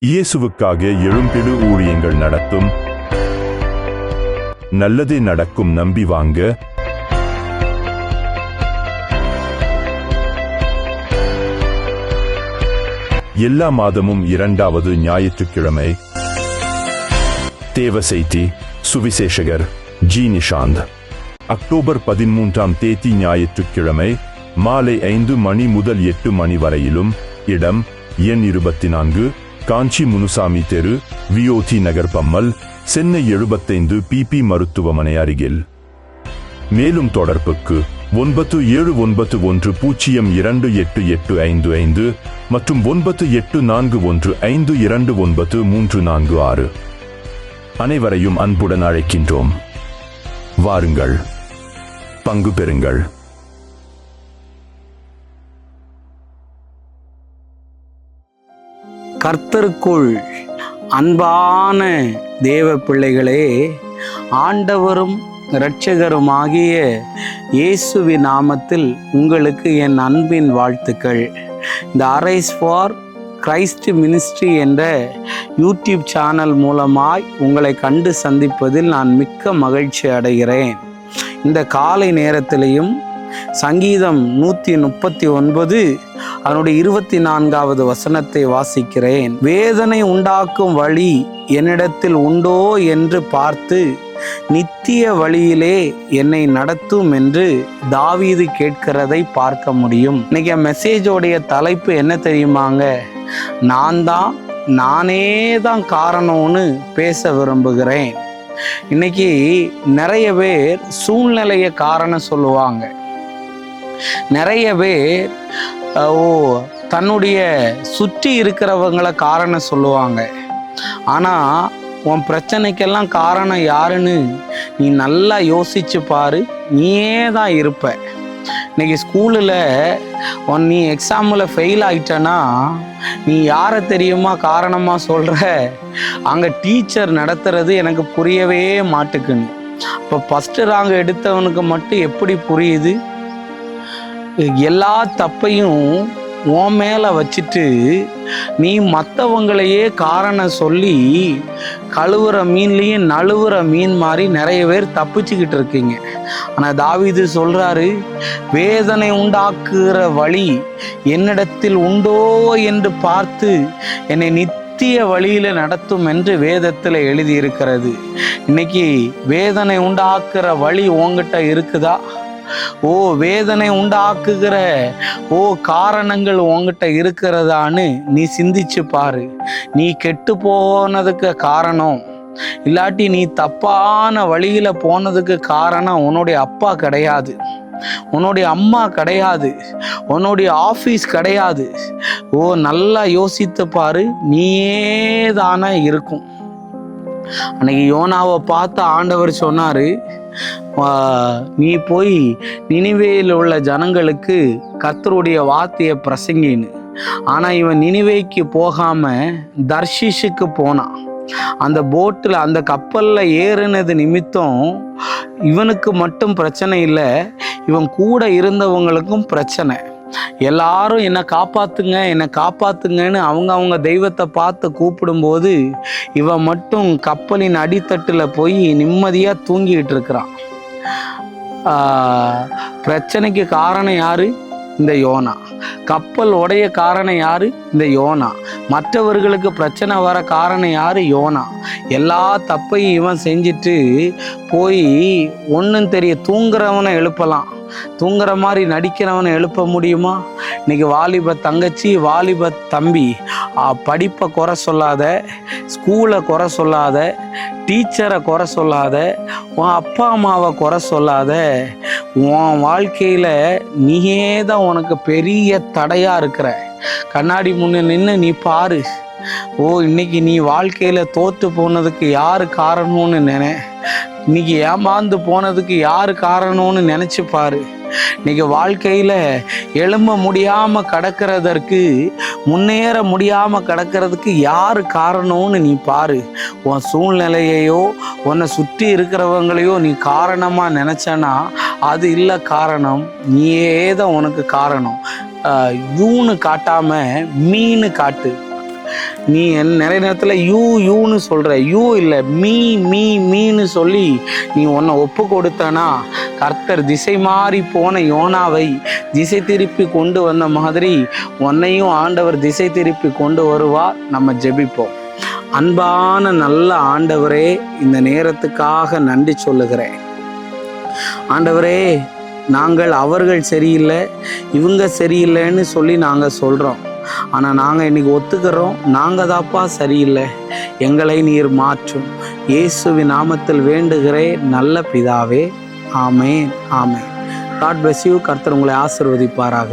இயேசுவுக்காக எழும்பிடு ஊழியங்கள் நடத்தும். நல்லதே நடக்கும் நம்பி வாங்க. எல்லா மாதமும் 2வது ஞாயிற்றுக்கிழமை. தேவ செய்தி சுவிசேஷகர் ஜி. நிஷாந்த். அக்டோபர் 13ஆம் தேதி ஞாயிற்றுக்கிழமை மாலை 5 மணி முதல் 8 மணி வரையிலும். இடம் எண் 24, காஞ்சி முனுசாமி தெரு, விஓடி நகர், பம்மல், சென்னை 75 PP மருத்துவமனை அருகில். மேலும் தொடர்புக்கு 9791028855 மற்றும் 9841529346. அனைவரையும் அன்புடன் அழைக்கின்றோம். வாருங்கள், பங்கு பெறுங்கள். கர்த்தருக்குள் அன்பான தேவ பிள்ளைகளே, ஆண்டவரும் இரட்சகருமாகிய இயேசுவின் நாமத்தில் உங்களுக்கு என் அன்பின் வாழ்த்துக்கள். இந்த அரைஸ் ஃபார் கிரைஸ்ட் மினிஸ்ட்ரி என்ற யூடியூப் சேனல் மூலமாய் உங்களை கண்டு சந்திப்பதில் நான் மிக்க மகிழ்ச்சி அடைகிறேன். இந்த காலை நேரத்திலையும் சங்கீதம் 139 அதனுடைய 24வது வசனத்தை வாசிக்கிறேன். வேதனை உண்டாக்கும் வழி என்னிடத்தில் உண்டோ என்று பார்த்து நித்திய வழியிலே என்னை நடத்தும் என்று தாவீது கேட்கிறதை பார்க்க முடியும். இன்னைக்கு மெசேஜோடைய தலைப்பு என்ன தெரியுமாங்க? நானே தான் காரணம்னு பேச விரும்புகிறேன். இன்னைக்கு நிறைய பேர் சூழ்நிலையை காரணம் சொல்லுவாங்க. நிறைய பேர் தன்னுடைய சுற்றி இருக்கிறவங்களை காரணம் சொல்லுவாங்க. ஆனால் உன் பிரச்சனைக்கெல்லாம் காரணம் யாருன்னு நீ நல்லா யோசிச்சு பாரு. நீயே தான் இருப்ப. இன்னைக்கு ஸ்கூலில் நீ எக்ஸாமில் ஃபெயில் ஆயிட்டனா நீ யாரை தெரியுமா காரணமாக சொல்கிற? அங்கே டீச்சர் நடத்துறது எனக்கு புரியவே மாட்டுக்குன்னு. இப்போ ஃபஸ்ட்டு ரேங்க் எடுத்தவனுக்கு மட்டும் எப்படி புரியுது? எல்லா தப்பையும் உன் மேலே வச்சுட்டு நீ மற்றவங்களையே காரணம் சொல்லி கழுவுற மீன்லேயும் நழுவுற மீன் மாதிரி நிறைய பேர் தப்பிச்சுக்கிட்டு இருக்கீங்க. ஆனால் தாவீது சொல்கிறாரு, வேதனை உண்டாக்குகிற வழி என்னிடத்தில் உண்டோ என்று பார்த்து என்னை நித்திய வழியில் நடத்தும் என்று வேதத்தில் எழுதியிருக்கிறது. இன்னைக்கு வேதனை உண்டாக்குற வழி உங்ககிட்ட இருக்குதா? வேதனை உண்டாக்குகிற காரணங்கள் உங்ககிட்ட இருக்கிறதான்னு நீ சிந்திச்சு பாரு. நீ கெட்டு போனதுக்கு காரணம், இல்லாட்டி நீ தப்பான வழியில போனதுக்கு காரணம் உன்னுடைய அப்பா கிடையாது, உன்னுடைய அம்மா கிடையாது, உன்னுடைய ஆஃபீஸ் கிடையாது. நல்லா யோசித்து பாரு. நீயே தானே இருக்கும். அன்னைக்கு யோனாவை பார்த்து ஆண்டவர் சொன்னாரு, நீ போய் நினிவேயில் உள்ள ஜனங்களுக்கு கர்த்தருடைய வார்த்தையை பிரசங்கின்னு. ஆனால் இவன் நினிவேக்கு போகாம தர்ஷீஷுக்கு போனான். அந்த போட்டில் அந்த கப்பலில் ஏறினது நிமித்தம் இவனுக்கு மட்டும் பிரச்சனை இல்லை, இவன் கூட இருந்தவங்களுக்கும் பிரச்சனை. எல்லாரும் என்னை காப்பாத்துங்கன்னு அவங்க தெய்வத்தை பார்த்து கூப்பிடும்போது இவன் மட்டும் கப்பலின் அடித்தட்டில் போய் நிம்மதியாக தூங்கிட்டு இருக்கிறான். பிரச்சனைக்கு காரணம் யாரு? இந்த யோனா. கப்பல் உடைய காரணம் யாரு? இந்த யோனா. மற்றவர்களுக்கு பிரச்சனை வர காரணம் யாரு? யோனா. எல்லா தப்பையும் இவன் செஞ்சுட்டு போய் ஒன்றும் தூங்குறவனை எழுப்பலாம், தூங்குற மாதிரி நடிக்கிறவனை எழுப்ப முடியுமா? இன்னைக்கு வாலிப தங்கச்சி, வாலிப தம்பி, படிப்பை குறை சொல்லாத, ஸ்கூலை குறை சொல்லாத, டீச்சரை குறை சொல்லாத, உன் அப்பா அம்மாவை குறை சொல்லாத. உன் வாழ்க்கையில் நீயே தான் உனக்கு பெரிய தடையாக இருக்கிற. கண்ணாடி முன்னே நின்று நீ பாரு. இன்னைக்கு நீ வாழ்க்கையில் தோற்று போனதுக்கு யார் காரணம்னு இன்னைக்கு ஏமாந்து போனதுக்கு யார் காரணம்னு நினச்சி பாரு. இன்னைக்கு வாழ்க்கையில் எழும்ப முடியாமல் கிடக்கிறதற்கு, முன்னேற முடியாமல் கிடக்கிறதுக்கு யார் காரணம்னு நீ பாரு. உன் சூழ்நிலையையோ உன்னை சுற்றி இருக்கிறவங்களையோ நீ காரணமாக நினச்சனா அது இல்லை காரணம். நீயே தான் உனக்கு காரணம். யூன்னு காட்டாமல் மீன் காட்டு. நீ நிறைய நேரத்தில் யூன்னு சொல்கிற, யூ இல்லை மீன்னு சொல்லி நீ உன்னை ஒப்பு கொடுத்தனா கர்த்தர் திசை மாறி போன யோனாவை திசை திருப்பி கொண்டு வந்த மாதிரி உன்னையும் ஆண்டவர் திசை திருப்பி கொண்டு வருவார். நம்ம ஜெபிப்போம். அன்பான நல்ல ஆண்டவரே, இந்த நேரத்துக்காக நன்றி சொல்லுகிறேன். ஆண்டவரே, நாங்கள் அவர்கள் சரியில்லை, இவங்க சரியில்லைன்னு சொல்லி நாங்கள் சொல்கிறோம். ஆனால் நாங்கள் இன்னைக்கு ஒத்துக்கிறோம், நாங்கள் தாப்பா சரியில்லை, எங்களை நீர் மாற்றும். இயேசுவின் நாமத்தில் வேண்டுகிறேன் நல்ல பிதாவே. ஆமேன், ஆமேன். God bless you. கர்த்தர் உங்களை ஆசீர்வதிப்பாராக.